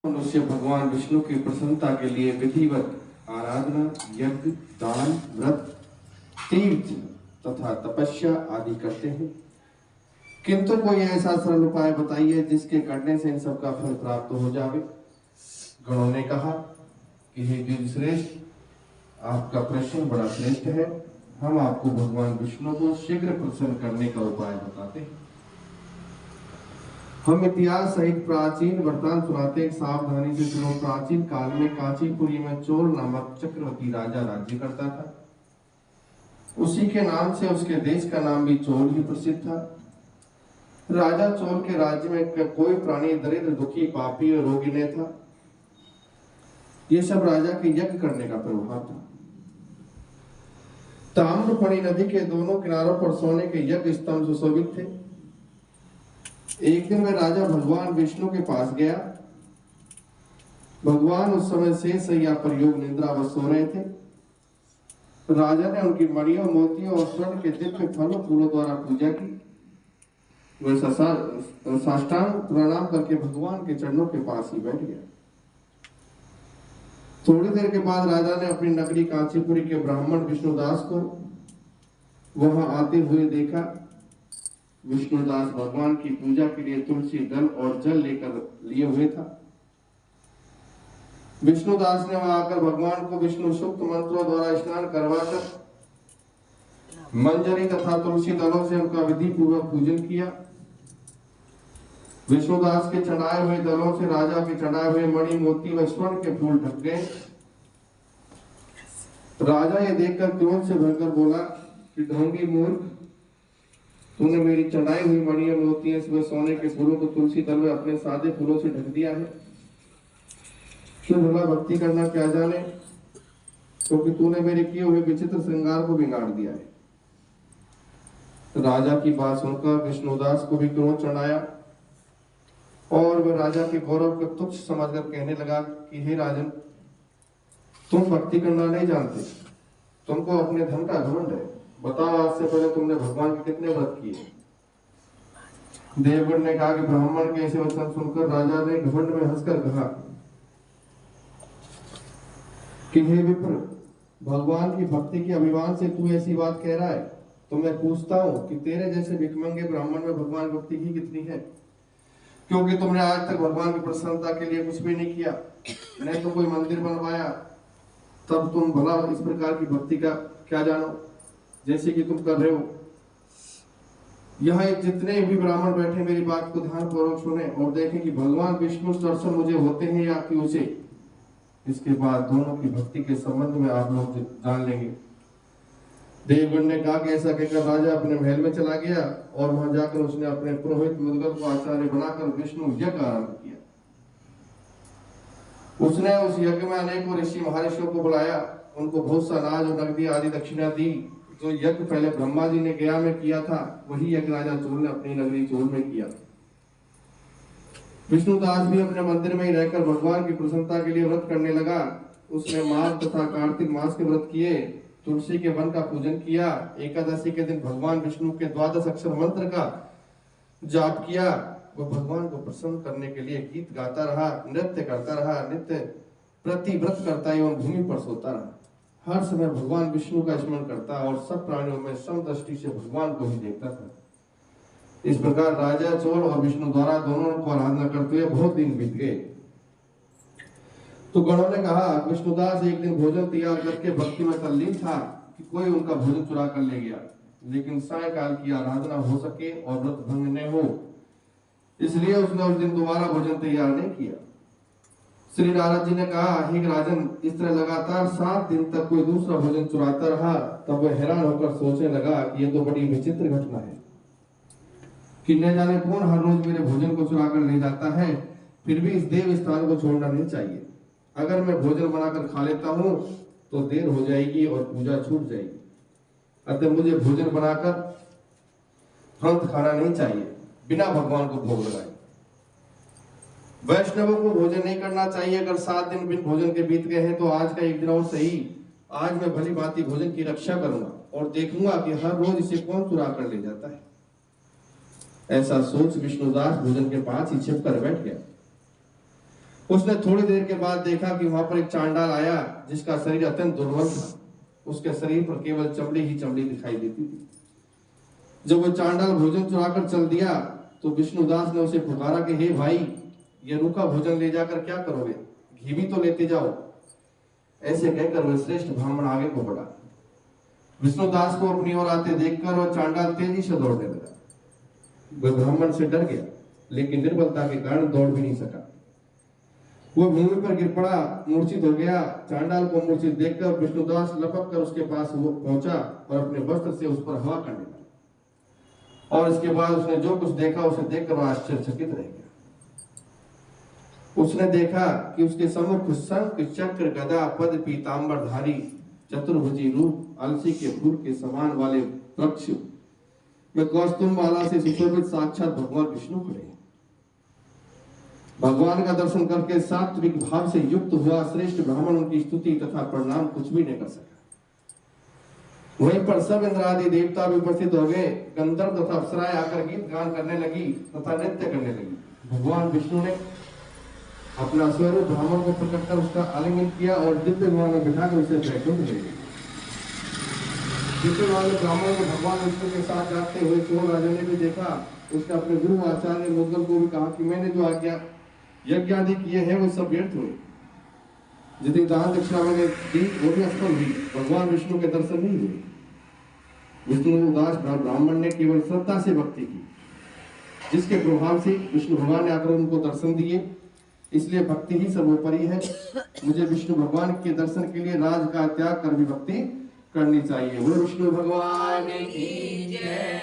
मनुष्य भगवान विष्णु की प्रसन्नता के लिए विधिवत आराधना, यज्ञ, दान, व्रत, तीर्थ तथा तपस्या आदि करते हैं, किंतु कोई ऐसा सरल उपाय बताइए जिसके करने से इन सब का फल प्राप्त हो जावे। गणों ने कहा कि हे द्विजश्रेष्ठ, आपका प्रश्न बड़ा श्रेष्ठ है। हम आपको भगवान विष्णु को शीघ्र प्रसन्न करने का उपाय बताते हैं। हम इतिहास सहित प्राचीन वृत्तांत सुनाते हैं। सावधानी से सुनो। प्राचीन काल में कांचीपुरी में चोल नामक चक्रवर्ती राजा राज्य करता था। उसी के नाम से उसके देश का नाम भी चोल ही प्रसिद्ध था। राजा चोल के राज्य में कोई प्राणी दरिद्र, दुखी, पापी और रोगी नहीं था। ये सब राजा के यज्ञ करने का प्रभाव था। ताम्रफणी नदी के दोनों किनारों पर सोने के यज्ञ स्तंभ सुशोभित थे। एक दिन वह राजा भगवान विष्णु के पास गया। भगवान उस समय शेषशैया पर योग निद्रा व सो रहे थे। राजा ने उनकी मणियों, मोतियों और स्वर्ण के दिव्य फलों फूलों द्वारा पूजा की। वह साष्टांग प्रणाम करके भगवान के चरणों के पास ही बैठ गया। थोड़ी देर के बाद राजा ने अपनी नगरी कांचीपुरी के ब्राह्मण विष्णुदास को वहां आते हुए देखा। विष्णुदास भगवान की पूजा के लिए तुलसी दल और जल लेकर लिए हुए था। विष्णुदास ने वहां आकर भगवान को विष्णु सूक्त मंत्रों द्वारा स्नान करवाकर मंजरी तथा तुलसी दलों से उनका विधि पूर्वक पूजन किया। विष्णुदास के चढ़ाए हुए दलों से राजा के चढ़ाए हुए मणि, मोती व स्वर्ण के फूल ढक गए। राजा ये देखकर क्रोध से भरकर बोला कि ढोंगी मूर्ख, तूने मेरी चढ़ाई हुई मणियों, मोतियों व सोने के फूलों को तुलसी दल में अपने सादे फूलों से ढक दिया है। तू भला भक्ति करना क्या जाने, क्योंकि तूने मेरे किए हुए विचित्र श्रृंगार को बिगाड़ दिया है। राजा की बात सुनकर विष्णुदास को भी क्रोध चढ़ाया और वह राजा के गौरव को तुच्छ समझकर कहने लगा कि हे राजन, तुम भक्ति करना नहीं जानते, तुमको अपने धन का घमंड है। बताओ, आज से पहले तुमने भगवान के कितने व्रत किए? देवगण ने कहा कि ब्राह्मण के ऐसे वचन सुनकर राजा ने घमंड में हंसकर कहा कि हे विप्र, भगवान की भक्ति के अभिमान से तू ऐसी बात कह रहा है। तो मैं पूछता हूँ कि तेरे जैसे भिखमंगे ब्राह्मण में भगवान भक्ति की कितनी है? क्योंकि तुमने आज तक भगवान की प्रसन्नता के लिए कुछ भी नहीं किया, नहीं तो कोई मंदिर बनवाया, तब तुम भला इस प्रकार की भक्ति का क्या जानो जैसे कि तुम कर रहे हो। यहाँ जितने भी ब्राह्मण बैठे मेरी बात को ध्यान पूर्वक सुने और देखें कि भगवान विष्णु दर्शन मुझे होते हैं या कि उसे। इसके बाद दोनों की भक्ति के संबंध में आप लोग जान लेंगे। देवगण ने कहा कि ऐसा कहकर राजा अपने महल में चला गया और वहां जाकर उसने अपने पुरोहित मुद्गल को आचार्य बनाकर विष्णु यज्ञ आरंभ किया। उसने उस यज्ञ में अनेकों ऋषि महर्षियों को बुलाया, उनको बहुत सा अनाज और नकदी आदि दक्षिणा दी। जो यज्ञ पहले ब्रह्मा जी ने गया में किया था, वही यज्ञ राजा चोल ने अपनी नगरी चोल में किया। विष्णुदास भी अपने मंदिर में ही रहकर भगवान की प्रसन्नता के लिए व्रत करने लगा। उसने माघ तथा कार्तिक मास के व्रत किए, तुलसी के वन का पूजन किया, एकादशी के दिन भगवान विष्णु के 12 अक्षर मंत्र का जाप किया। वह भगवान को प्रसन्न करने के लिए गीत गाता रहा, नृत्य करता रहा, नित्य प्रति व्रत करता एवं भूमि पर सोता रहा। हर समय भगवान विष्णु का स्मरण करता और सब प्राणियों में समदृष्टि से भगवान को ही देखता था। इस प्रकार राजा चोल और विष्णु द्वारा दोनों को आराधना करते हुए बहुत दिन बीत गए। तो गणों ने कहा, विष्णुदास एक दिन भोजन तैयार करके भक्ति में तल्लीन था कि कोई उनका भोजन चुरा कर ले गया, लेकिन सायकाल की आराधना हो सके और व्रत भंग न हो, इसलिए उसने उस दिन दोबारा भोजन तैयार नहीं किया। श्री नारद जी ने कहा, हे राजन, इस तरह लगातार 7 दिन तक कोई दूसरा भोजन चुराता रहा। तब वह हैरान होकर सोचने लगा कि यह तो बड़ी विचित्र घटना है कि न जाने कौन हर रोज मेरे भोजन को चुरा कर ले जाता है। फिर भी इस देव स्थान को छोड़ना नहीं चाहिए। अगर मैं भोजन बनाकर खा लेता हूँ तो देर हो जाएगी और पूजा छूट जाएगी। अतः मुझे भोजन बनाकर तुरंत खाना नहीं चाहिए, बिना भगवान को भोग लगाए। वैष्णवों को भोजन नहीं करना चाहिए। अगर 7 दिन बिन भोजन के बीत गए हैं तो आज का एक दिन और सही, आज मैं भली भांति भोजन की रक्षा करूंगा और देखूंगा कि हर रोज इसे कौन चुरा कर ले जाता है। ऐसा सोच विष्णुदास भोजन के पास ही छिप कर बैठ गया। उसने थोड़ी देर के बाद देखा कि वहां पर एक चांडाल आया जिसका शरीर अत्यंत दुर्बल था। उसके शरीर पर केवल चमड़ी ही चमड़ी दिखाई देती थी। जब वो चांडाल भोजन चुराकर चल दिया तो विष्णुदास ने उसे पुकारा कि हे भाई, ये रूखा भोजन ले जाकर क्या करोगे, घी भी तो लेते जाओ। ऐसे कहकर वह श्रेष्ठ ब्राह्मण आगे को बढ़ा। विष्णुदास को अपनी ओर आते देखकर वह चांडाल तेजी से दौड़ने लगा। वह ब्राह्मण से डर गया, लेकिन निर्बलता के कारण दौड़ भी नहीं सका। वह भूमि पर गिर पड़ा, मूर्छित हो गया। चांडाल को मूर्छित देखकर विष्णुदास लपक कर उसके पास पहुंचा और अपने वस्त्र से उस पर हवा करने लगा। और इसके बाद उसने जो कुछ देखा उसे देखकर वह आश्चर्यचकित रह गया। उसने देखा कि उसके सम्मुख शंख चक्र गदा पद पीतांबरधारी चतुर्भुजी रूप अलसी के फूल के समान वाले वृक्ष में कौस्तुभ माला से सुशोभित साक्षात भगवान विष्णु खड़े हैं। भगवान का दर्शन करके सात्विक भाव से युक्त हुआ श्रेष्ठ ब्राह्मण उनकी स्तुति तथा प्रणाम कुछ भी नहीं कर सका। वहीं पर सब इंद्र आदि देवता भी उपस्थित हो गए। गंधर्व तथा अप्सराएं आकर गीत गान करने लगी तथा नृत्य करने लगी। भगवान विष्णु ने अपना स्वरूप ब्राह्मण को प्रकट कर उसका आलिंगन किया और दिव्य विमान में बिठाकर उसे वैकुंठ ले गए। दिव्य विमान में ब्राह्मण को भगवान विष्णु के साथ जाते हुए चोर राजा ने भी देखा। उसने अपने गुरु आचार्य मुद्गल को भी कहा कि मैंने जो आज्ञा यज्ञ आदि किए हैं वो सब व्यर्थ हुए। जितनी दान दक्षिणा मैंने दी वो भी असफल हुई, भगवान विष्णु के दर्शन नहीं हुए। विष्णु दास ब्राह्मण ने केवल श्रद्धा से भक्ति की, जिसके प्रभाव से विष्णु भगवान ने आकर उनको दर्शन दिए। इसलिए भक्ति ही सर्वोपरि है। मुझे विष्णु भगवान के दर्शन के लिए राज का त्याग कर भी भक्ति करनी चाहिए। वो विष्णु भगवान की जय।